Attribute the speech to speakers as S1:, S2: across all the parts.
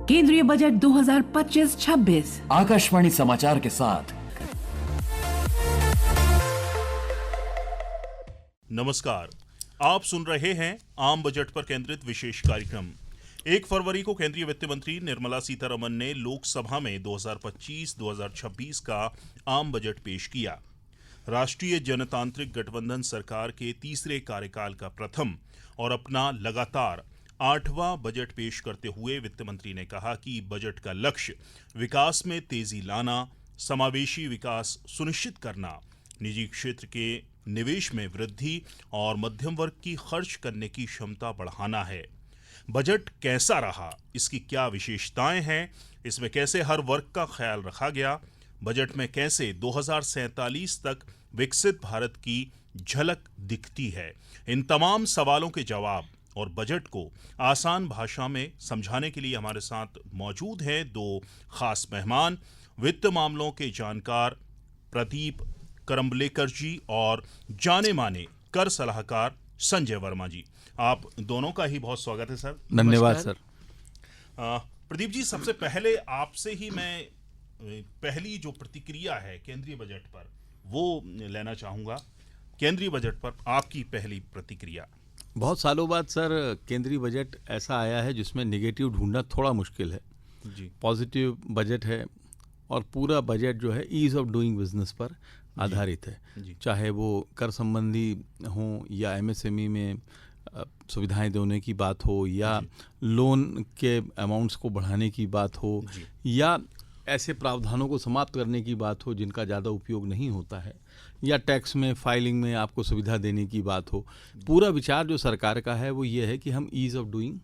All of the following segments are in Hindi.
S1: केंद्रीय बजट 2025-26
S2: आकाशवाणी समाचार के साथ।
S3: नमस्कार, आप सुन रहे हैं आम बजट पर केंद्रित विशेष कार्यक्रम। 1 फरवरी को केंद्रीय वित्त मंत्री निर्मला सीतारमण ने लोकसभा में 2025-2026 का आम बजट पेश किया। राष्ट्रीय जनतांत्रिक गठबंधन सरकार के तीसरे कार्यकाल का प्रथम और अपना लगातार 8वां बजट पेश करते हुए वित्त मंत्री ने कहा कि बजट का लक्ष्य विकास में तेजी लाना, समावेशी विकास सुनिश्चित करना, निजी क्षेत्र के निवेश में वृद्धि और मध्यम वर्ग की खर्च करने की क्षमता बढ़ाना है। बजट कैसा रहा, इसकी क्या विशेषताएं हैं, इसमें कैसे हर वर्ग का ख्याल रखा गया, बजट में कैसे 2047 तक विकसित भारत की झलक दिखती है, इन तमाम सवालों के जवाब और बजट को आसान भाषा में समझाने के लिए हमारे साथ मौजूद हैं 2 खास मेहमान, वित्त मामलों के जानकार प्रदीप करम्बलेकर जी और जाने माने कर सलाहकार संजय वर्मा जी। आप दोनों का ही बहुत स्वागत है सर।
S4: धन्यवाद सर।
S3: प्रदीप जी, सबसे पहले आपसे ही मैं पहली जो प्रतिक्रिया है केंद्रीय बजट पर वो लेना चाहूँगा। केंद्रीय बजट पर आपकी पहली प्रतिक्रिया।
S4: बहुत सालों बाद सर केंद्रीय बजट ऐसा आया है जिसमें नेगेटिव ढूंढना थोड़ा मुश्किल है
S3: जी।
S4: पॉजिटिव बजट है और पूरा बजट जो है ईज ऑफ डूइंग बिजनेस पर आधारित है
S3: जी।
S4: चाहे वो कर संबंधी हो या एमएसएमई में सुविधाएं देने की बात हो या लोन के अमाउंट्स को बढ़ाने की बात हो या ऐसे प्रावधानों को समाप्त करने की बात हो जिनका ज़्यादा उपयोग नहीं होता है या टैक्स में फाइलिंग में आपको सुविधा देने की बात हो। पूरा विचार जो सरकार का है वो ये है कि हम ईज़ ऑफ डूइंग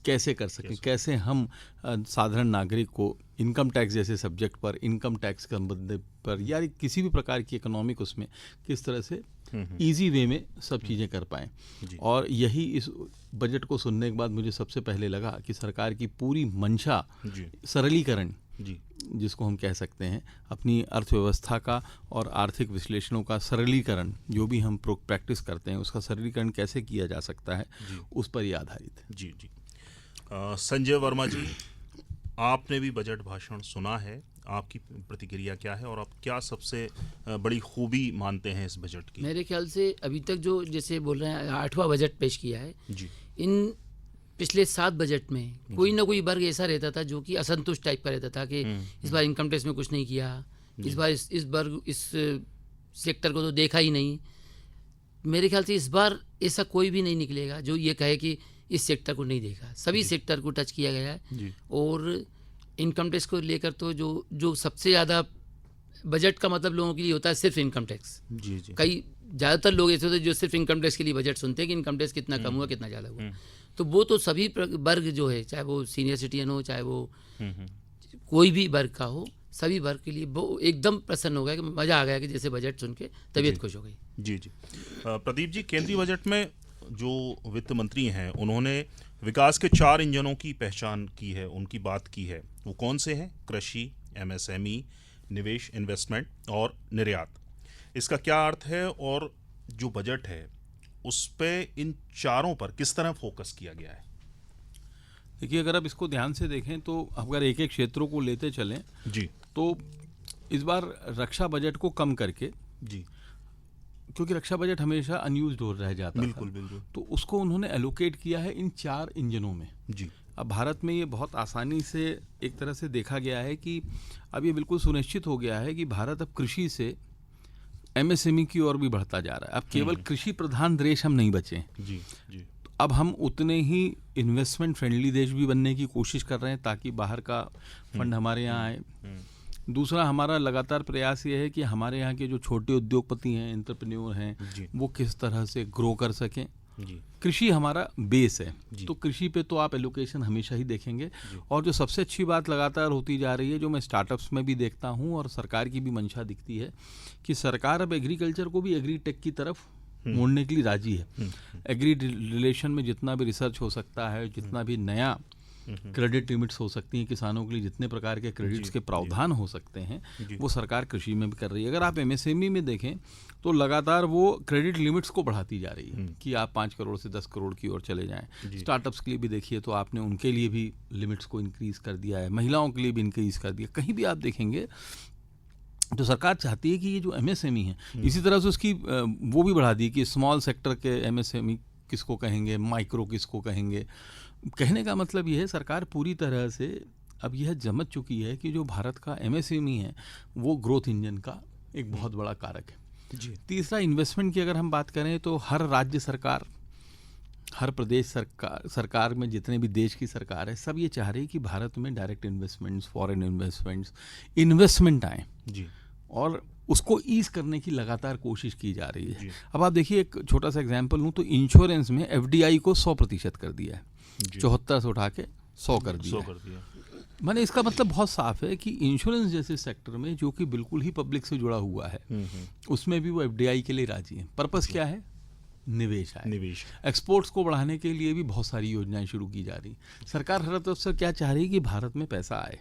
S4: कैसे कर सकें, कैसे हम साधारण नागरिक को इनकम टैक्स जैसे सब्जेक्ट पर, इनकम टैक्स के संबंध पर या किसी भी प्रकार की इकोनॉमिक उसमें किस तरह से इजी वे में सब चीज़ें कर पाएँ। और यही इस बजट को सुनने के बाद मुझे सबसे पहले लगा कि सरकार की पूरी मंशा सरलीकरण जिसको हम कह सकते हैं, अपनी अर्थव्यवस्था का और आर्थिक विश्लेषणों का सरलीकरण जो भी हम प्रैक्टिस करते हैं उसका सरलीकरण कैसे किया जा सकता है उस पर ही आधारित है।
S3: जी जी। संजय वर्मा जी, आपने भी बजट भाषण सुना है, आपकी प्रतिक्रिया क्या है और आप क्या सबसे बड़ी खूबी मानते हैं इस बजट की?
S5: मेरे ख्याल से अभी तक जो जैसे बोल रहे हैं 8वां बजट पेश किया है
S3: जी।
S5: इन पिछले 7 बजट में कोई ना कोई वर्ग ऐसा रहता था जो कि असंतुष्ट टाइप का रहता था कि इस बार इनकम टैक्स में कुछ नहीं किया, इस बार इस वर्ग इस सेक्टर को तो देखा ही नहीं। मेरे ख्याल से इस बार ऐसा कोई भी नहीं निकलेगा जो ये कहे कि इस सेक्टर को नहीं देखा। सभी सेक्टर को टच किया गया है और इनकम टैक्स को लेकर तो जो सबसे ज़्यादा बजट का मतलब लोगों के लिए होता है सिर्फ इनकम टैक्स।
S3: जी जी।
S5: कई ज़्यादातर लोग ऐसे होते हैं जो सिर्फ इनकम टैक्स के लिए बजट सुनते हैं कि इनकम टैक्स कितना कम हुआ, कितना ज़्यादा हुआ। तो वो तो सभी वर्ग जो है, चाहे वो सीनियर सिटीजन हो, चाहे वो कोई भी वर्ग का हो, सभी वर्ग के लिए वो एकदम प्रसन्न हो गया कि मज़ा आ गया कि जैसे बजट सुन के तबीयत खुश हो गई।
S3: जी जी। प्रदीप जी, केंद्रीय बजट में जो वित्त मंत्री हैं उन्होंने विकास के 4 इंजनों की पहचान की है, उनकी बात की है। वो कौन से हैं? कृषि, एमएसएमई, निवेश, इन्वेस्टमेंट और निर्यात। इसका क्या अर्थ है और जो बजट है उस पे इन चारों पर किस तरह फोकस किया गया है?
S4: देखिए, अगर आप इसको ध्यान से देखें तो अगर एक एक क्षेत्रों को लेते चलें
S3: जी
S4: तो इस बार रक्षा बजट को कम करके,
S3: जी,
S4: क्योंकि रक्षा बजट हमेशा अनयूज्ड हो रह जाता
S3: बिल्कुल
S4: था,
S3: बिल्कुल,
S4: तो उसको उन्होंने एलोकेट किया है इन 4 इंजनों में।
S3: जी।
S4: अब भारत में ये बहुत आसानी से एक तरह से देखा गया है कि अब ये बिल्कुल सुनिश्चित हो गया है कि भारत अब कृषि से एमएसएमई की ओर भी बढ़ता जा रहा है। अब केवल कृषि प्रधान देश हम नहीं बचे हैं।
S3: जी जी।
S4: अब हम उतने ही इन्वेस्टमेंट फ्रेंडली देश भी बनने की कोशिश कर रहे हैं ताकि बाहर का फंड हमारे यहाँ आए। दूसरा, हमारा लगातार प्रयास ये है कि हमारे यहाँ के जो छोटे उद्योगपति हैं, एंटरप्रेन्योर हैं, वो किस तरह से ग्रो कर सकें। कृषि हमारा बेस है, तो कृषि पे तो आप एलोकेशन हमेशा ही देखेंगे। और जो सबसे अच्छी बात लगातार होती जा रही है, जो मैं स्टार्टअप्स में भी देखता हूँ और सरकार की भी मंशा दिखती है कि सरकार अब एग्रीकल्चर को भी एग्री टेक की तरफ मोड़ने के लिए राजी है। एग्री रिलेशन में जितना भी रिसर्च हो सकता है, जितना भी नया क्रेडिट लिमिट्स हो सकती हैं किसानों के लिए, जितने प्रकार के क्रेडिट्स के प्रावधान हो सकते हैं वो सरकार कृषि में भी कर रही है। अगर आप एमएसएमई में देखें तो लगातार वो क्रेडिट लिमिट्स को बढ़ाती जा रही है कि आप 5 करोड़ से 10 करोड़ की ओर चले जाएं। स्टार्टअप्स के लिए भी देखिए तो आपने उनके लिए भी लिमिट्स को इंक्रीज़ कर दिया है, महिलाओं के लिए भी इंक्रीज़ कर दिया। कहीं भी आप देखेंगे तो सरकार चाहती है कि ये जो एमएसएमई है इसी तरह से उसकी वो भी बढ़ा दी कि स्मॉल सेक्टर के एमएसएमई किसको कहेंगे, माइक्रो किसको कहेंगे। कहने का मतलब ये है सरकार पूरी तरह से अब यह समझ चुकी है कि जो भारत का एमएसएमई है वो ग्रोथ इंजन का एक बहुत बड़ा कारक है। तीसरा, इन्वेस्टमेंट की अगर हम बात करें तो हर राज्य सरकार, हर प्रदेश सरकार में जितने भी देश की सरकार है सब ये चाह रही है कि भारत में डायरेक्ट इन्वेस्टमेंट्स, फॉरेन इन्वेस्टमेंट आए जी, और उसको ईज करने की लगातार कोशिश की जा रही है। अब आप देखिए, एक छोटा सा एग्जांपल लूँ तो इंश्योरेंस में एफडीआई को 100% कर दिया है, 74 से उठा के 100 कर दिया। माने इसका मतलब बहुत साफ है कि इंश्योरेंस जैसे सेक्टर में जो कि बिल्कुल ही पब्लिक से जुड़ा हुआ है उसमें भी वो एफडीआई के लिए राजी है। पर्पस क्या है? निवेश है। एक्सपोर्ट्स को बढ़ाने के लिए भी बहुत सारी योजनाएं शुरू की जा रही। सरकार हर तरफ से क्या चाह रही है कि भारत में पैसा आए,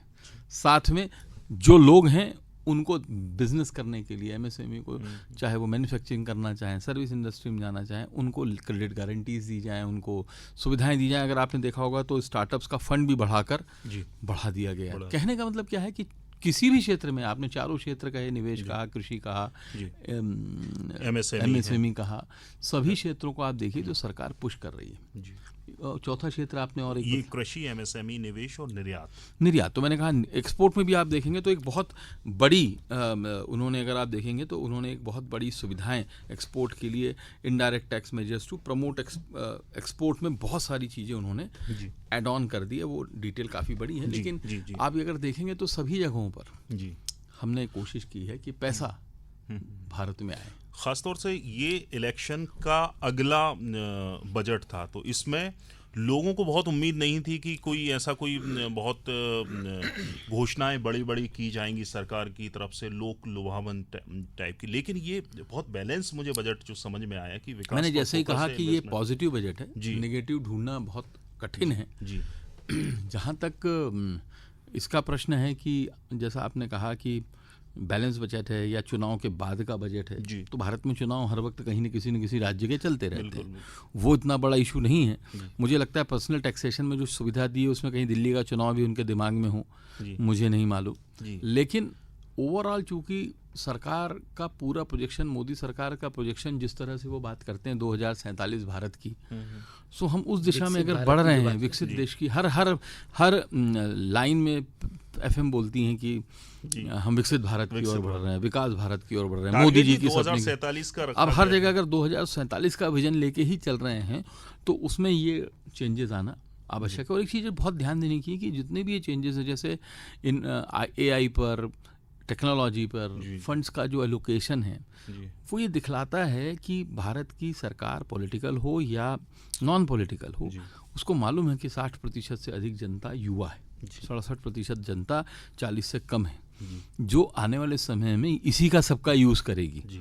S4: साथ में जो लोग हैं उनको बिजनेस करने के लिए एमएसएमई को, चाहे वो मैन्युफैक्चरिंग करना चाहें, सर्विस इंडस्ट्री में जाना चाहें, उनको क्रेडिट गारंटीज दी जाएं, उनको सुविधाएं दी जाएं। अगर आपने देखा होगा तो स्टार्टअप्स का फंड भी बढ़ा दिया गया है। कहने का मतलब क्या है कि किसी भी क्षेत्र में, आपने चारों क्षेत्र कहे, निवेश कहा, कृषि कहा, एमएसएमई कहा, सभी क्षेत्रों को आप देखिए तो सरकार पुश कर रही है। चौथा क्षेत्र आपने और एक,
S3: ये कृषि, एमएसएमई, निवेश और
S4: निर्यात। तो मैंने कहा एक्सपोर्ट में भी आप देखेंगे तो एक बहुत बड़ी उन्होंने, अगर आप देखेंगे तो उन्होंने एक बहुत बड़ी सुविधाएं एक्सपोर्ट के लिए, indirect tax measures to promote export में बहुत सारी चीज़ें उन्होंने ऐड ऑन कर दी है। वो डिटेल काफ़ी बड़ी है, लेकिन आप अगर देखेंगे तो सभी जगहों पर हमने कोशिश की है कि पैसा भारत में आए।
S3: खासतौर से ये इलेक्शन का अगला बजट था तो इसमें लोगों को बहुत उम्मीद नहीं थी कि कोई ऐसा कोई बहुत घोषणाएं बड़ी बड़ी की जाएंगी सरकार की तरफ से, लोक लुभावन टाइप की। लेकिन ये बहुत बैलेंस मुझे बजट जो समझ में आया कि विकास,
S4: मैंने जैसे ही कहा कि ये पॉजिटिव बजट है, नेगेटिव ढूंढना बहुत कठिन है जी। जहाँ तक इसका प्रश्न है कि जैसा आपने कहा कि बैलेंस बजट है या चुनाव के बाद का बजट है, तो भारत में चुनाव हर वक्त कहीं न किसी राज्य के चलते रहते हैं, वो इतना बड़ा इशू नहीं है। मुझे लगता है पर्सनल टैक्सेशन में जो सुविधा दी है उसमें कहीं दिल्ली का चुनाव भी उनके दिमाग में हो, मुझे नहीं मालूम। लेकिन ओवरऑल चूंकि सरकार का पूरा प्रोजेक्शन, मोदी सरकार का प्रोजेक्शन जिस तरह से वो बात करते हैं 2047 भारत की, सो हम उस दिशा में अगर बढ़ रहे हैं, विकसित देश की हर लाइन में एफएम बोलती हैं कि हम विकसित भारत की ओर बढ़ रहे हैं, विकास भारत की ओर बढ़ रहे हैं, मोदी जी की
S3: 2047 का
S4: अब हर जगह अगर 2047 का विजन लेके ही चल रहे हैं तो उसमें ये चेंजेस आना आवश्यक है। और एक चीज़ बहुत ध्यान देने की कि जितने भी ये चेंजेस है, जैसे इन एआई पर, टेक्नोलॉजी पर फंड्स का जो एलोकेशन है, वो ये दिखलाता है कि भारत की सरकार पॉलिटिकल हो या नॉन पॉलिटिकल हो, उसको मालूम है कि 60% से अधिक जनता युवा है, 67% जनता 40 से कम है, जो आने वाले समय में इसी का सबका यूज़ करेगी।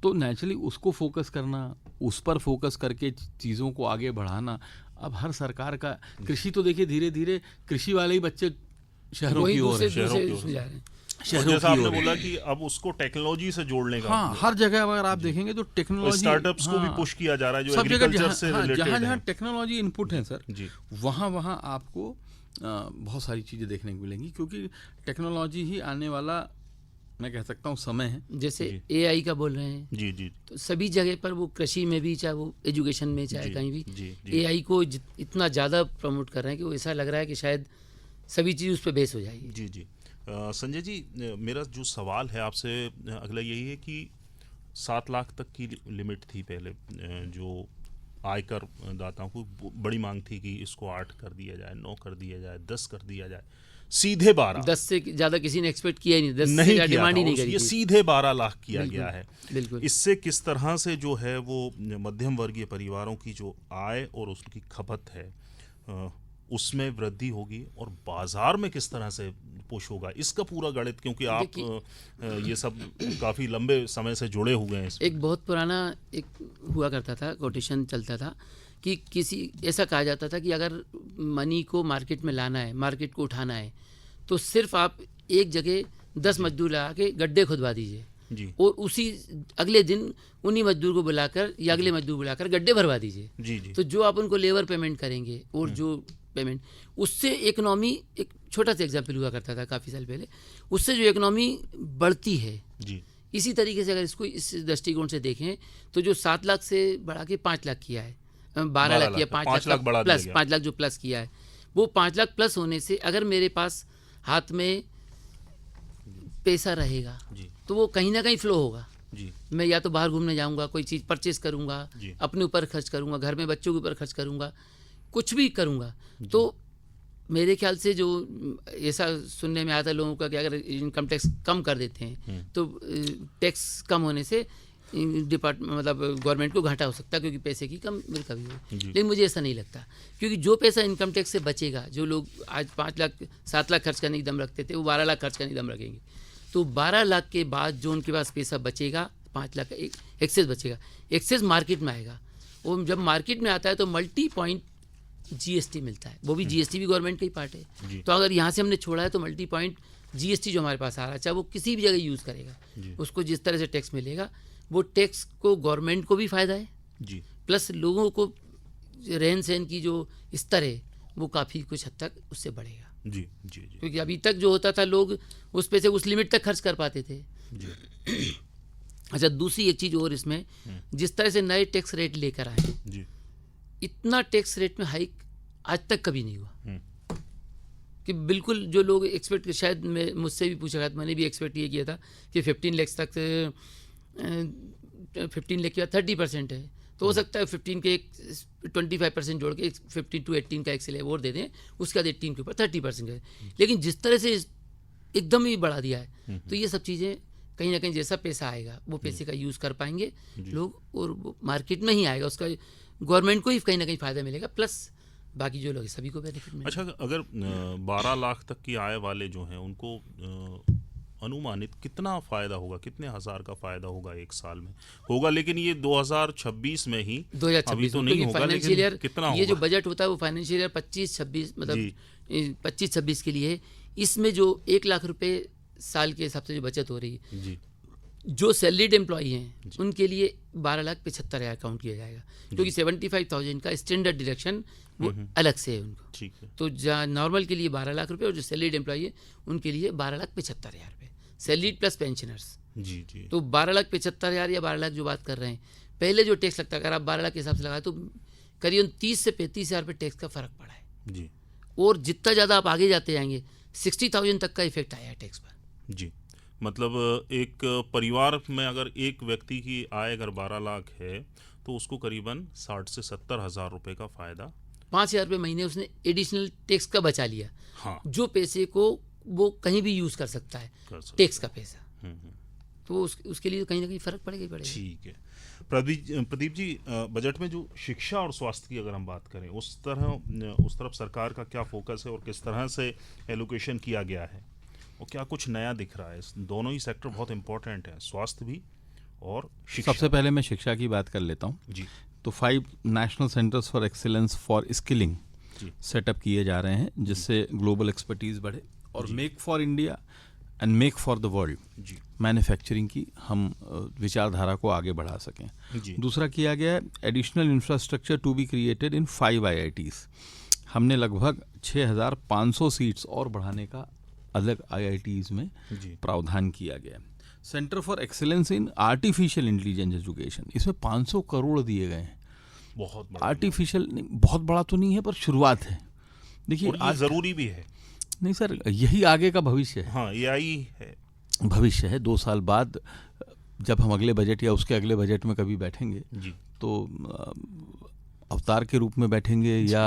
S4: तो नेचुरली उसको फोकस करना, उस पर फोकस करके चीज़ों को आगे बढ़ाना अब हर सरकार का। कृषि तो देखिए धीरे धीरे कृषि वाले ही बच्चे शहरों की ओर
S3: जैसा आपने बोला कि अब उसको टेक्नोलॉजी से जोड़ने का,
S4: हाँ, हर जगह अगर आप देखेंगे तो टेक्नोलॉजी,
S3: स्टार्टअप्स को भी पुश किया जा रहा है जो एग्रीकल्चर से रिलेटेड है।
S4: जहाँ टेक्नोलॉजी इनपुट है सर, वहाँ आपको बहुत सारी चीज़ें देखने को मिलेंगी, क्योंकि टेक्नोलॉजी ही आने वाला, मैं कह सकता हूँ, समय है।
S5: जैसे एआई का बोल रहे हैं तो सभी जगह पर वो कृषि में भी, चाहे वो एजुकेशन में, चाहे कहीं भी एआई को इतना ज़्यादा प्रमोट कर रहे हैं कि वो ऐसा लग रहा है कि शायद सभी चीज़ उस पर बेस हो जाएगी। जी।
S3: संजय जी, मेरा जो सवाल है आपसे अगला यही है कि 7 लाख तक की लिमिट थी पहले, जो आयकर दाताओं को बड़ी मांग थी कि इसको 8 कर दिया जाए, 9 कर दिया जाए, 10 कर दिया जाए, सीधे 12।
S5: 10 से ज़्यादा किसी ने एक्सपेक्ट किया ही नहीं, 10 से डिमांड ही नहीं करी,
S3: ये सीधे 12 लाख किया गया है।
S5: बिल्कुल।
S3: इससे किस तरह से जो है वो मध्यम वर्गीय परिवारों की जो आय और उसकी खपत है उसमें वृद्धि होगी, और बाजार में किस तरह से पुश होगा, इसका पूरा गणित, क्योंकि आप ये सब काफ़ी लंबे समय से जुड़े हुए हैं।
S5: एक बहुत पुराना एक हुआ करता था, कोटेशन चलता था कि किसी ऐसा कहा जाता था कि अगर मनी को मार्केट में लाना है, मार्केट को उठाना है, तो सिर्फ आप एक जगह 10 मजदूर लगा के गड्ढे खुदवा दीजिए
S3: जी
S5: और उसी अगले दिन उन्हीं मजदूर को बुलाकर या अगले मजदूर बुलाकर गड्ढे भरवा दीजिए।
S3: जी जी
S5: तो जो आप उनको लेबर पेमेंट करेंगे और जो पेमेंट, उससे इकोनॉमी, एक छोटा सा एग्जाम्पल हुआ करता था काफ़ी साल पहले, उससे जो इकोनॉमी बढ़ती है।
S3: जी
S5: इसी तरीके से अगर इसको इस दृष्टिकोण से देखें तो जो 7 लाख से बढ़ा के 5 लाख किया है, 12 लाख किया, 5 लाख
S3: बढ़ा दिया
S5: प्लस,
S3: गया।
S5: 5 लाख जो प्लस किया है, वो 5 लाख प्लस होने से अगर मेरे पास हाथ में पैसा रहेगा
S3: जी
S5: तो वो कहीं ना कहीं फ्लो होगा।
S3: जी
S5: मैं या तो बाहर घूमने जाऊंगा, कोई चीज़ परचेस करूंगा,
S3: जी।
S5: अपने ऊपर खर्च करूंगा, घर में बच्चों के ऊपर खर्च करूंगा, कुछ भी करूंगा। तो मेरे ख्याल से जो ऐसा सुनने में आता है लोगों का कि अगर इनकम टैक्स कम कर देते हैं तो टैक्स कम होने से मतलब गवर्नमेंट को घाटा हो सकता है क्योंकि पैसे की कम कभी हो।
S3: जी।
S5: लेकिन मुझे ऐसा नहीं लगता, क्योंकि जो पैसा इनकम टैक्स से बचेगा, जो लोग आज 5 लाख 7 लाख खर्च करने की दम रखते थे वो 12 लाख खर्च करने की दम रखेंगे। तो 12 लाख के बाद जो उनके पास पैसा बचेगा, 5 लाख का एक्सेस बचेगा, एक्सेस मार्केट में आएगा। और जब मार्केट में आता है तो मल्टी पॉइंट जीएसटी मिलता है, वो भी जीएसटी भी गवर्नमेंट का ही पार्ट
S3: जी।
S5: है। तो अगर यहाँ से हमने छोड़ा है तो मल्टी पॉइंट जीएसटी जो हमारे पास आ रहा है, चाहे वो किसी भी जगह यूज़ करेगा, उसको जिस तरह से टैक्स मिलेगा, वो टैक्स को गवर्नमेंट को भी फ़ायदा है,
S3: जी
S5: प्लस लोगों को रहन सहन की जो स्तर है वो काफ़ी कुछ हद तक उससे बढ़ेगा।
S3: जी जी जी
S5: क्योंकि अभी तक जो होता था लोग उस पैसे उस लिमिट तक खर्च कर पाते थे।
S3: जी
S5: अच्छा, दूसरी एक चीज़ और इसमें, जिस तरह से नए टैक्स रेट लेकर आए,
S3: जी
S5: इतना टैक्स रेट में हाइक आज तक कभी नहीं हुआ।
S3: हम्म।
S5: कि बिल्कुल जो लोग एक्सपेक्ट, शायद मैं मुझसे भी पूछा गया, मैंने भी एक्सपेक्ट ये किया था कि 15 लाख तक 15 लाख के बाद 30% है, तो हो सकता है 15 के 25% जोड़ के 15 to 18 का एक स्लैब और दे दें, उसके बाद 18 के ऊपर 30% है। लेकिन जिस तरह से एकदम ही बढ़ा दिया है, तो ये सब चीज़ें कहीं ना कहीं जैसा पैसा आएगा वो पैसे का यूज़ कर पाएंगे लोग, और वो मार्केट में ही आएगा, उसका गवर्नमेंट को ही कहीं ना कहीं फ़ायदा मिलेगा, प्लस बाकी जो लोग हैं सभी को बेनिफिट मिलेगा।
S3: अच्छा, अगर 12 लाख तक की आय वाले जो हैं उनको अनुमानित कितना फ़ायदा होगा, कितने हज़ार का फ़ायदा होगा एक साल में होगा? लेकिन ये 2026 में ही,
S5: 2026
S3: अभी तो नहीं होगा,
S5: फाइनेंशियल ईयर,
S3: कितना
S5: ये जो
S3: होगा?
S5: बजट होता है वो फाइनेंशियल ईयर 25-26 मतलब 25-26 के लिए है। इसमें जो 1 लाख रुपए साल के हिसाब से जो बचत हो रही है,
S3: जी
S5: जो सैलरीड एम्प्लॉई हैं उनके लिए 12,75,000 काउंट किया जाएगा, क्योंकि 75,000 का स्टैंडर्ड डिडक्शन वो अलग से है उनको।
S3: ठीक है।
S5: तो जहाँ नॉर्मल के लिए 12 लाख रुपए और जो सैलरीड एम्प्लॉई है उनके लिए 12,75,000 रुपये, सैलरीड प्लस पेंशनर्स।
S3: जी जी
S5: तो 12,75,000 या 12 लाख जो बात कर रहे हैं, पहले जो टैक्स लगता है अगर आप 12 लाख के हिसाब से लगाए तो करीबन 30 से 35,000 रुपये टैक्स का फ़र्क पड़ा है।
S3: जी
S5: और जितना ज़्यादा आप आगे जाते जाएंगे 60,000 तक का इफेक्ट आया है टैक्स पर।
S3: जी, मतलब एक परिवार में अगर एक व्यक्ति की आय अगर 12 लाख है तो उसको करीबन 60 से 70 हज़ार रुपये का फ़ायदा
S5: 5,000 रुपये महीने उसने एडिशनल टैक्स का बचा लिया,
S3: हाँ
S5: जो पैसे को वो कहीं भी यूज़ कर सकता है,
S3: कर सकता
S5: टैक्स का पैसा।
S3: हम्म।
S5: तो उसके लिए कहीं ना कहीं फ़र्क पड़ेगा ही पड़ेगा।
S3: ठीक है। प्रदीप जी, बजट में जो शिक्षा और स्वास्थ्य की अगर हम बात करें, उस तरफ सरकार का क्या फोकस है और किस तरह से एलोकेशन किया गया है, और क्या कुछ नया दिख रहा है? दोनों ही सेक्टर बहुत इंपॉर्टेंट है, स्वास्थ्य भी और शिक्षा।
S4: सबसे पहले मैं शिक्षा की बात कर लेता हूँ।
S3: जी
S4: तो 5 national centres for excellence for skilling
S3: जी
S4: सेटअप किए जा रहे हैं, जिससे ग्लोबल एक्सपर्टीज़ बढ़े और make for India and make for the world
S3: जी
S4: मैन्युफैक्चरिंग की हम विचारधारा को आगे बढ़ा सकें।
S3: जी
S4: दूसरा किया गया है additional infrastructure to be created in 5 IITs। हमने लगभग 6,500 सीट्स और बढ़ाने का अलग IITs में
S3: जी
S4: प्रावधान किया गया है। Centre for excellence in artificial intelligence education, इसमें 500 करोड़ दिए गए हैं।
S3: बहुत बड़ा,
S4: आर्टिफिशियल बहुत बड़ा तो नहीं है पर शुरुआत है। देखिए
S3: और ये ज़रूरी भी है।
S4: नहीं सर, यही आगे का भविष्य है।
S3: हाँ, AI है
S4: भविष्य है। 2 साल बाद जब हम अगले बजट या उसके अगले बजट में कभी बैठेंगे
S3: जी
S4: तो अवतार के रूप में बैठेंगे या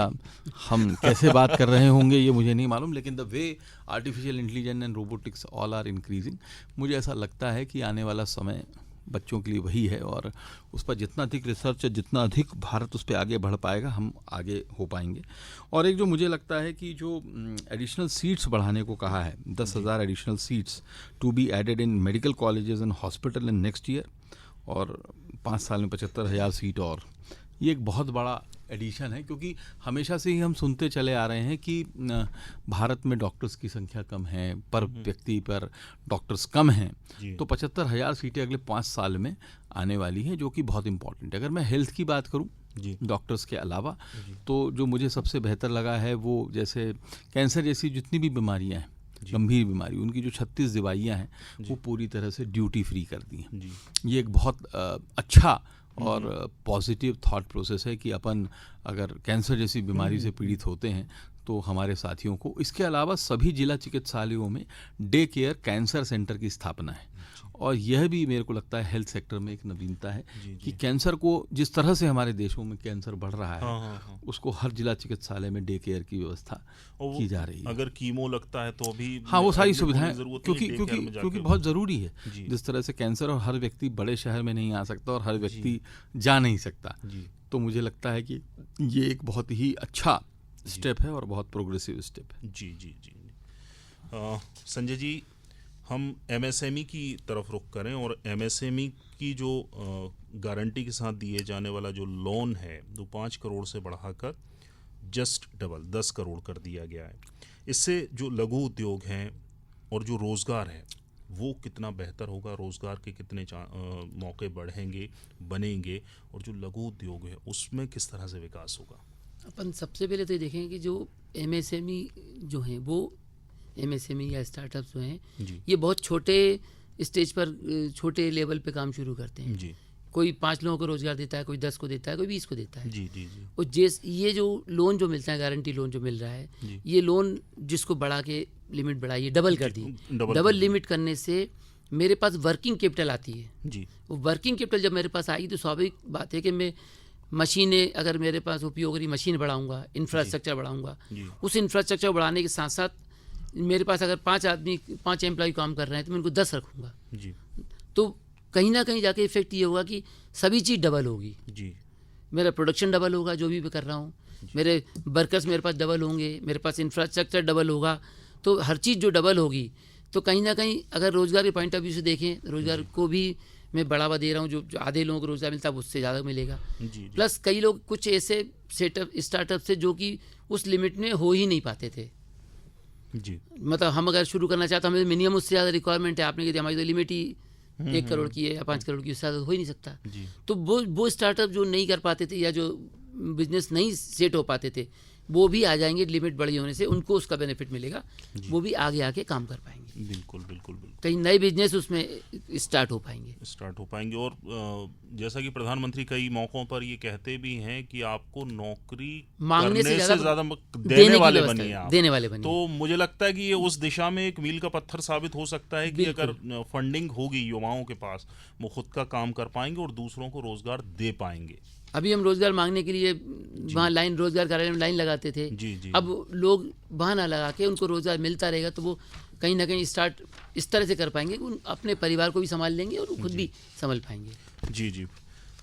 S4: हम कैसे बात कर रहे होंगे ये मुझे नहीं मालूम, लेकिन the way artificial intelligence and robotics all are increasing, मुझे ऐसा लगता है कि आने वाला समय बच्चों के लिए वही है, और उस पर जितना अधिक रिसर्च, जितना अधिक भारत उस पर आगे बढ़ पाएगा, हम आगे हो पाएंगे। और एक जो मुझे लगता है कि जो एडिशनल सीट्स बढ़ाने को कहा है, 10,000 additional seats to be added in medical colleges and hospital in next year, और 5 साल में 75,000 सीट, और ये एक बहुत बड़ा एडिशन है, क्योंकि हमेशा से ही हम सुनते चले आ रहे हैं कि भारत में डॉक्टर्स की संख्या कम है, पर व्यक्ति पर डॉक्टर्स कम हैं। तो 75,000 सीटें अगले 5 साल में आने वाली हैं, जो कि बहुत इंपॉर्टेंट है। अगर मैं हेल्थ की बात करूं डॉक्टर्स के अलावा, तो जो मुझे सबसे बेहतर लगा है वो जैसे कैंसर जैसी जितनी भी बीमारियां हैं, गंभीर बीमारी, उनकी जो 36 दवाइयाँ हैं वो पूरी तरह से ड्यूटी फ्री कर दी हैं। ये एक बहुत अच्छा और पॉजिटिव थॉट प्रोसेस है कि अपन अगर कैंसर जैसी बीमारी से पीड़ित होते हैं तो हमारे साथियों को, इसके अलावा सभी जिला चिकित्सालयों में डे केयर कैंसर सेंटर की स्थापना है। और यह भी मेरे को लगता है हेल्थ सेक्टर में एक नवीनता है कि कैंसर को, जिस तरह से हमारे देशों में कैंसर बढ़ रहा है, उसको हर जिला चिकित्सालय में डे केयर की व्यवस्था की जा रही है।
S3: अगर कीमो लगता है तो भी
S4: वो सारी सुविधाएं, क्योंकि बहुत ज़रूरी है। जिस तरह से कैंसर, और हर व्यक्ति बड़े शहर में नहीं आ सकता और हर व्यक्ति जा नहीं सकता, तो मुझे लगता है कि ये एक बहुत ही अच्छा स्टेप है और बहुत प्रोग्रेसिव स्टेप है।
S3: जी जी जी। संजय जी, हम एमएसएमई की तरफ रुख करें, और एमएसएमई की जो गारंटी के साथ दिए जाने वाला जो लोन है वो 5 करोड़ से बढ़ाकर जस्ट डबल 10 करोड़ कर दिया गया है। इससे जो लघु उद्योग हैं और जो रोज़गार है वो कितना बेहतर होगा, रोज़गार के कितने मौके बढ़ेंगे, बनेंगे, और जो लघु उद्योग है उसमें किस तरह से विकास होगा?
S5: अपन सबसे पहले तो देखेंगे कि जो एमएसएमई जो हैं, वो एमएसएमई या स्टार्टअप्स जो हैं, ये बहुत छोटे स्टेज पर, छोटे लेवल पे काम शुरू करते हैं। जी। कोई 5 लोगों को रोजगार देता है, कोई 10 को देता है, कोई 20 को देता है। जी जी जी। और ये जो लोन जो मिलता है, गारंटी लोन जो मिल रहा है, ये लोन जिसको बढ़ा के लिमिट बढ़ाई, डबल कर दी। डबल लिमिट करने से मेरे पास वर्किंग कैपिटल आती है। जी। वो वर्किंग कैपिटल जब मेरे पास आएगी तो स्वाभाविक बात है कि मैं मशीनें, अगर मेरे पास उपयोगी मशीन बढ़ाऊंगा, इंफ्रास्ट्रक्चर बढ़ाऊंगा, उस इंफ्रास्ट्रक्चर बढ़ाने के साथ साथ मेरे पास अगर 5 एम्प्लॉय काम कर रहे हैं तो मैं उनको 10 रखूँगा। जी। तो कहीं ना कहीं जाके इफेक्ट ये होगा कि सभी चीज़ डबल होगी। जी। मेरा प्रोडक्शन डबल होगा जो भी मैं कर रहा हूँ, मेरे वर्कर्स मेरे पास डबल होंगे, मेरे पास इंफ्रास्ट्रक्चर डबल होगा, तो हर चीज़ जो डबल होगी, तो कहीं ना कहीं अगर रोज़गार के पॉइंट ऑफ व्यू से देखें, रोज़गार को भी मैं बढ़ावा दे रहा हूँ। जो आधे लोगों को रोज़गार मिलता है उससे ज़्यादा मिलेगा। प्लस कई लोग, कुछ ऐसे स्टार्टअप से जो कि उस लिमिट में हो ही नहीं पाते थे। जी। मतलब हम अगर शुरू करना चाहते हैं, हमें मिनिमम उससे ज़्यादा रिक्वायरमेंट है, आपने कहा हमारी तो लिमिट ही 1 करोड़ की है या 5 करोड़ की, उससे ज़्यादा हो ही नहीं सकता। तो वो स्टार्टअप जो नहीं कर पाते थे या जो बिजनेस नहीं सेट हो पाते थे, वो भी आ जाएंगे। लिमिट बड़ी होने से उनको उसका बेनिफिट मिलेगा, वो भी आगे आके काम कर पाएंगे।
S3: बिल्कुल बिल्कुल बिल्कुल।
S5: कई नए बिजनेस उसमें स्टार्ट हो पाएंगे। और जैसा कि प्रधानमंत्री कई मौकों पर ये कहते भी हैं कि आपको नौकरी मांगने से ज़्यादा देने वाले बनिए आप। तो मुझे लगता है कि ये उस दिशा में एक मील का पत्थर साबित हो सकता है कि अगर फंडिंग होगी युवाओं के पास, वो खुद का काम कर पाएंगे और दूसरों को रोजगार दे पाएंगे। अभी हम रोजगार मांगने के लिए वहाँ लाइन, रोजगार कार्यालय में लाइन लगाते थे। जी। अब लोग बहाना लगा के उनको रोजगार मिलता रहेगा, तो वो कहीं ना कहीं स्टार्ट इस तरह से कर पाएंगे, उन अपने परिवार को भी संभाल लेंगे और खुद भी संभाल पाएंगे। जी जी।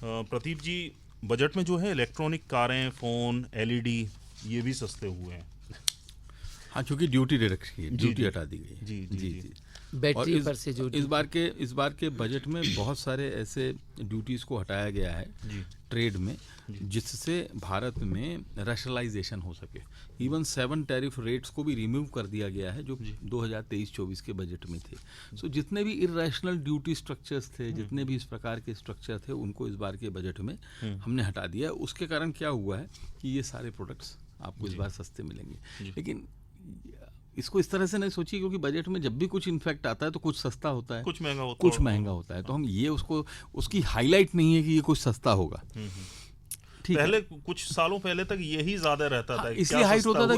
S5: प्रदीप जी, बजट में जो है इलेक्ट्रॉनिक कारें, फ़ोन, LED ये भी सस्ते हुए हैं।
S4: हाँ, चूँकि ड्यूटी दे रखी है, ड्यूटी हटा दी गई है। जी जी जी। बैटरी पर से जो इस बार के बजट में बहुत सारे ऐसे ड्यूटीज़ को हटाया गया है ट्रेड में, जिससे भारत में रैशनलाइजेशन हो सके। इवन 7 टैरिफ रेट्स को भी रिमूव कर दिया गया है जो 2023-24 के बजट में थे। सो जितने भी इरेशनल ड्यूटी स्ट्रक्चर्स थे, जितने भी इस प्रकार के स्ट्रक्चर थे, उनको इस बार के बजट में हमने हटा दिया। उसके कारण क्या हुआ है कि ये सारे प्रोडक्ट्स आपको इस बार सस्ते मिलेंगे। लेकिन इसको इस तरह से नहीं सोचिए, क्योंकि बजट में जब भी कुछ इन्फेक्ट आता है तो कुछ सस्ता होता है, कुछ महंगा होता है। तो हम ये उसकी हाईलाइट नहीं है कि ये कुछ सस्ता होगा।
S3: पहले कुछ सालों पहले तक यही ज्यादा रहता था,
S4: इसलिए हाइट होता था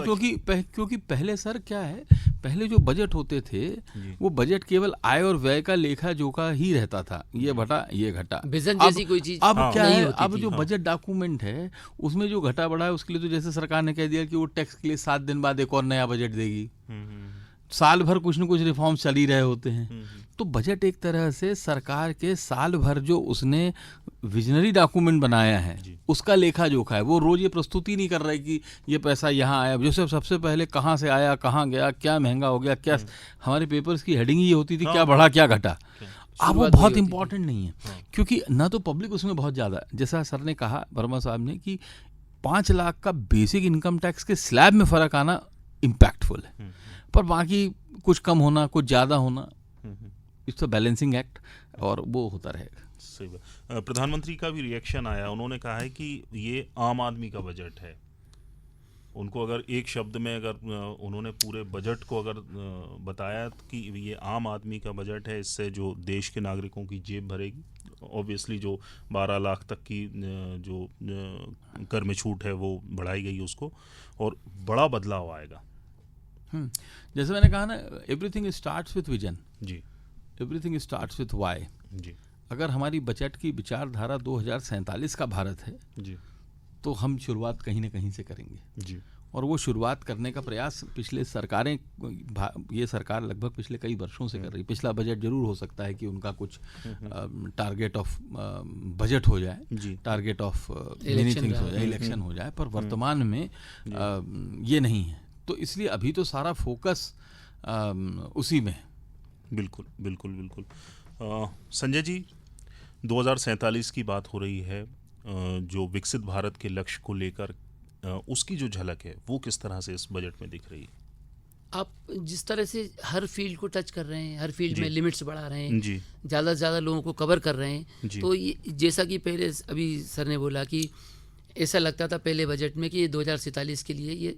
S4: क्योंकि पहले सर क्या है, पहले जो बजट होते थे वो बजट केवल आय और व्यय का लेखा जोखा ही रहता था, ये बढ़ा ये घटा। जैसी कोई चीज अब क्या है, अब जो बजट डॉक्यूमेंट है उसमें जो घटा बढ़ा है उसके लिए तो जैसे सरकार ने कह दिया कि वो टैक्स के लिए 7 दिन बाद एक और नया बजट देगी। साल भर कुछ न कुछ रिफॉर्म्स चल ही रहे होते हैं। तो बजट एक तरह से सरकार के साल भर जो उसने विजनरी डॉक्यूमेंट बनाया है उसका लेखा जोखा है। वो रोज ये प्रस्तुति नहीं कर रहा है कि ये पैसा यहाँ आया, जैसे सबसे पहले कहाँ से आया, कहाँ गया, क्या महंगा हो गया, क्या हमारे पेपर्स की हेडिंग ये होती थी क्या बढ़ा क्या घटा। अब वो बहुत इंपॉर्टेंट नहीं है, क्योंकि ना तो पब्लिक उसमें बहुत ज़्यादा, जैसा सर ने कहा, वर्मा साहब ने, कि 5 लाख का बेसिक इनकम टैक्स के स्लैब में फ़र्क आना इम्पैक्टफुल है, पर बाकी कुछ कम होना, कुछ ज़्यादा होना, इट्स अ बैलेंसिंग एक्ट और वो होता रहेगा।
S3: सही बात। प्रधानमंत्री का भी रिएक्शन आया, उन्होंने कहा है कि ये आम आदमी का बजट है। उनको अगर एक शब्द में अगर उन्होंने पूरे बजट को अगर बताया कि ये आम आदमी का बजट है, इससे जो देश के नागरिकों की जेब भरेगी, ऑब्वियसली जो 12 लाख तक की जो कर में छूट है वो बढ़ाई गई उसको, और बड़ा बदलाव आएगा।
S4: जैसे मैंने कहा ना, एवरीथिंग स्टार्ट्स विथ विजन,
S3: जी,
S4: एवरीथिंग स्टार्ट्स विथ वाई।
S3: जी,
S4: अगर हमारी बजट की विचारधारा 2047 का भारत है,
S3: जी,
S4: तो हम शुरुआत कहीं ना कहीं से करेंगे,
S3: जी,
S4: और वो शुरुआत करने का प्रयास पिछले सरकारें, ये सरकार लगभग पिछले कई वर्षों से कर रही। पिछला बजट जरूर हो सकता है कि उनका कुछ टारगेट ऑफ बजट हो जाए, टारगेट ऑफ मेनी थिंग्स हो जाए, इलेक्शन हो जाए, पर वर्तमान में ये नहीं है। तो इसलिए अभी तो सारा फोकस उसी में है।
S3: बिल्कुल बिल्कुल बिल्कुल। संजय जी, 2047 की बात हो रही है, जो विकसित भारत के लक्ष्य को लेकर उसकी जो झलक है वो किस तरह से इस बजट में दिख रही है?
S5: आप जिस तरह से हर फील्ड को टच कर रहे हैं, हर फील्ड में लिमिट्स बढ़ा रहे हैं,
S3: जी,
S5: ज़्यादा से ज़्यादा लोगों को कवर कर रहे हैं, तो ये जैसा कि पहले अभी सर ने बोला कि ऐसा लगता था पहले बजट में कि ये 2047 के लिए ये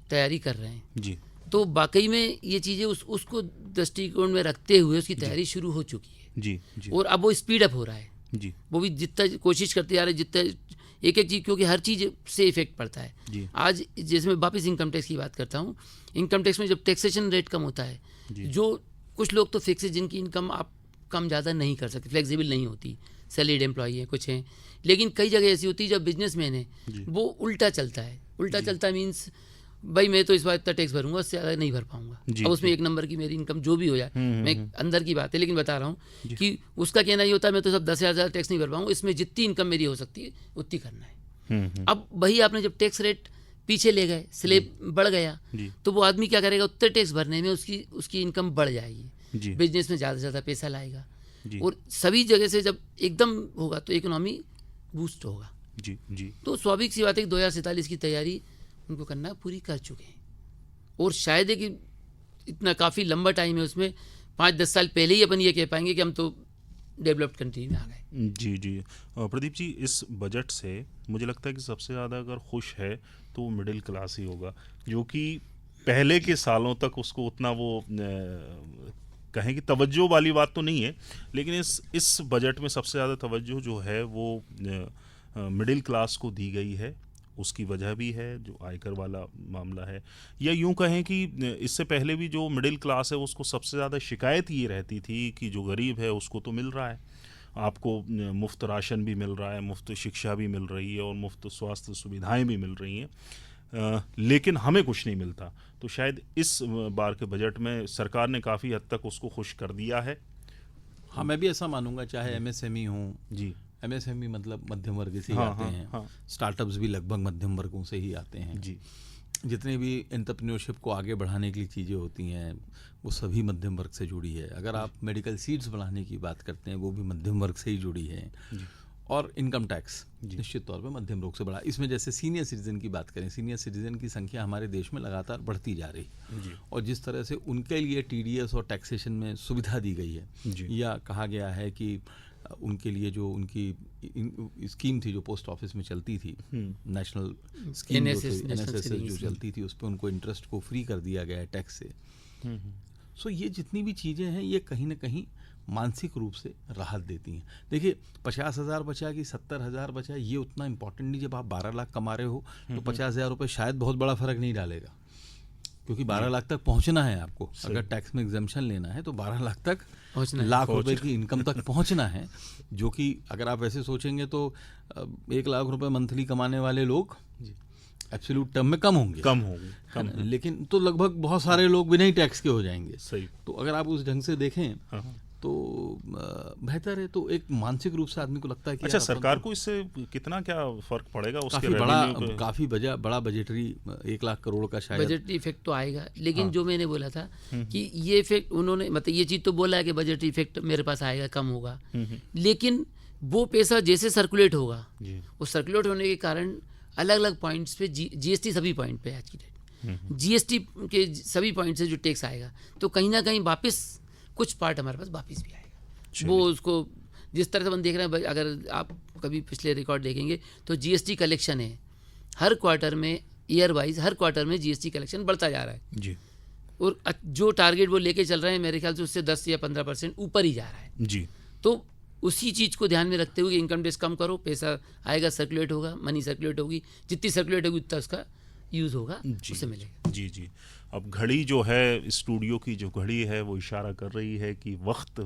S5: तैयारी कर रहे हैं,
S3: जी,
S5: तो वाकई में ये चीज़ें उसको दृष्टिकोण में रखते हुए उसकी तैयारी शुरू हो चुकी है,
S3: जी, जी,
S5: और अब वो स्पीड अप हो रहा है।
S3: जी,
S5: वो भी जितना कोशिश करते जा रहे हैं, जितना एक एक चीज़, क्योंकि हर चीज़ से इफेक्ट पड़ता है।
S3: जी,
S5: आज जैसे मैं वापस इनकम टैक्स की बात करता हूँ, इनकम टैक्स में जब टैक्सेशन रेट कम होता है, जो कुछ लोग तो फिक्स है जिनकी इनकम आप कम ज़्यादा नहीं कर सकते, फ्लेक्सिबल नहीं होती, सैलरीड एम्प्लॉई हैं, कुछ हैं, लेकिन कई जगह ऐसी होती है जब बिजनेसमैन है वो उल्टा चलता है। उल्टा चलता मीन्स भाई मैं तो इस बार इतना टैक्स भरूंगा, उससे ज़्यादा नहीं भर पाऊंगा, अब उसमें एक नंबर की मेरी इनकम जो भी हो जाए, मैं अंदर की बात है लेकिन बता रहा हूँ कि उसका कहना ये होता है मैं तो सब 10,000 टैक्स नहीं भर पाऊंगा, इसमें जितनी इनकम मेरी हो सकती है उतनी करना है। अब वही आपने जब टैक्स रेट पीछे ले गए, स्लेब बढ़ गया, तो वो आदमी क्या करेगा, उतने टैक्स भरने में उसकी इनकम बढ़ जाएगी, बिजनेस में ज़्यादा से ज़्यादा पैसा लाएगा, और सभी जगह से जब एकदम होगा तो इकोनॉमी बूस्ट होगा।
S3: जी, जी,
S5: तो स्वाभाविक सी बात है कि 2047 की तैयारी उनको करना पूरी कर चुके हैं, और शायद है कि इतना काफ़ी लंबा टाइम है उसमें, 5-10 साल पहले ही अपन ये कह पाएंगे कि हम तो डेवलप्ड कंट्री में आ गए।
S3: जी, जी। प्रदीप जी, इस बजट से मुझे लगता है कि सबसे ज़्यादा अगर खुश है तो वो मिडिल क्लास ही होगा, जो कि पहले के सालों तक उसको उतना वो कहें कि तवज्जो वाली बात तो नहीं है, लेकिन इस बजट में सबसे ज़्यादा तवज्जो जो है वो मिडिल क्लास को दी गई है। उसकी वजह भी है जो आयकर वाला मामला है, या यूं कहें कि इससे पहले भी जो मिडिल क्लास है उसको सबसे ज़्यादा शिकायत ये रहती थी कि जो गरीब है उसको तो मिल रहा है, आपको मुफ्त राशन भी मिल रहा है, मुफ्त शिक्षा भी मिल रही है और मुफ्त स्वास्थ्य सुविधाएं भी मिल रही हैं, लेकिन हमें कुछ नहीं मिलता। तो शायद इस बार के बजट में सरकार ने काफ़ी हद तक उसको खुश कर दिया है।
S4: हाँ, मैं भी ऐसा मानूंगा, चाहे MSME हो,
S3: जी,
S4: MSME मतलब मध्यम वर्ग से ही आते हैं, स्टार्टअप्स भी लगभग मध्यम वर्गों से ही आते हैं,
S3: जी,
S4: जितने भी एंटरप्रेन्योरशिप को आगे बढ़ाने के लिए चीज़ें होती हैं वो सभी मध्यम वर्ग से जुड़ी है। अगर आप मेडिकल सीट्स बढ़ाने की बात करते हैं वो भी मध्यम वर्ग से ही जुड़ी है, और इनकम टैक्स निश्चित तौर पे मध्यम वर्ग से बढ़ा। इसमें जैसे सीनियर सिटीजन की बात करें, सीनियर सिटीजन की संख्या हमारे देश में लगातार बढ़ती जा रही है, और जिस तरह से उनके लिए TDS और टैक्सेशन में सुविधा दी गई है, या कहा गया है कि उनके लिए जो उनकी स्कीम थी जो पोस्ट ऑफिस में चलती थी, नेशनल स्कीम NSS जो चलती थी, उस पर उनको इंटरेस्ट को फ्री कर दिया गया है टैक्स से। सो ये जितनी भी चीज़ें हैं ये कहीं ना कहीं मानसिक रूप से राहत देती हैं। देखिए, 50,000 बचा कि 70,000 बचा, ये उतना इम्पोर्टेंट नहीं। जब आप 12 लाख कमा रहे हो तो 50,000 रुपये शायद बहुत बड़ा फर्क नहीं डालेगा, क्योंकि 12 लाख तक पहुंचना है आपको। अगर टैक्स में एग्जम्पशन लेना है तो 12 लाख तक लाख रुपए की इनकम तक पहुंचना है, जो कि अगर आप ऐसे सोचेंगे तो 1 लाख रुपए मंथली कमाने वाले लोग एब्सोल्यूट टर्म में कम होंगे, लेकिन तो लगभग बहुत सारे लोग बिना ही टैक्स के हो जाएंगे।
S3: सही।
S4: तो अगर आप उस ढंग से देखें तो बेहतर है। तो एक मानसिक रूप से आदमी को लगता है कि
S3: अच्छा, सरकार को इससे कितना क्या फर्क पड़ेगा? उसके
S4: काफी बड़ा बजटरी 1 लाख करोड़ का शायद
S5: बजटरी इफेक्ट तो आएगा, लेकिन जो मैंने बोला था कि ये इफेक्ट उन्होंने मतलब ये चीज़ तो बोला है कि बजटरी इफेक्ट मेरे पास आएगा, कम होगा, लेकिन वो पैसा जैसे सर्कुलेट होगा, वो सर्कुलेट होने के कारण अलग अलग पॉइंट्स पे जीएसटी सभी पॉइंट पे है आज की डेट में। जीएसटी के सभी पॉइंट से जो टैक्स आएगा तो कहीं ना कहीं वापस कुछ पार्ट हमारे पास वापस भी आएगा। वो उसको जिस तरह से हम देख रहे हैं, अगर आप कभी पिछले रिकॉर्ड देखेंगे तो जीएसटी कलेक्शन है हर क्वार्टर में, ईयर वाइज हर क्वार्टर में जीएसटी कलेक्शन बढ़ता जा रहा है
S3: जी
S5: और जो टारगेट वो लेके चल रहे हैं मेरे ख्याल से उससे 10 या 15% ऊपर ही जा रहा है।
S3: जी
S5: तो उसी चीज़ को ध्यान में रखते हुए इनकम टैक्स कम करो, पैसा आएगा, सर्कुलेट होगा, मनी सर्कुलेट होगी, जितनी सर्कुलेट होगी उतना उसका यूज़ होगा, उससे मिलेगा।
S3: जी जी। अब घड़ी जो है, स्टूडियो की जो घड़ी है वो इशारा कर रही है कि वक्त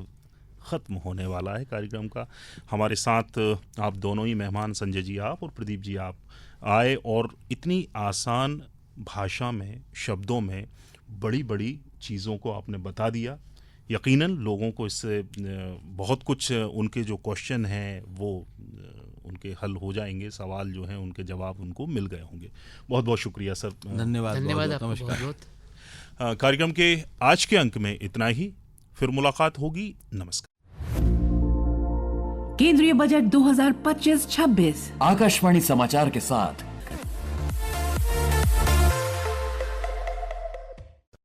S3: ख़त्म होने वाला है कार्यक्रम का। हमारे साथ आप दोनों ही मेहमान, संजय जी आप और प्रदीप जी आप आए और इतनी आसान भाषा में, शब्दों में बड़ी बड़ी चीज़ों को आपने बता दिया। यकीनन लोगों को इससे बहुत कुछ, उनके जो क्वेश्चन हैं वो उनके हल हो जाएंगे, सवाल जो हैं उनके जवाब उनको मिल गए होंगे। बहुत बहुत शुक्रिया सर।
S5: धन्यवाद
S4: बहुत-बहुत
S5: आपको
S4: नमस्कार।
S5: बहुत।
S3: कार्यक्रम के आज के अंक में इतना ही, फिर मुलाकात होगी। नमस्कार।
S1: केंद्रीय बजट 2025-26
S2: आकाशवाणी समाचार के साथ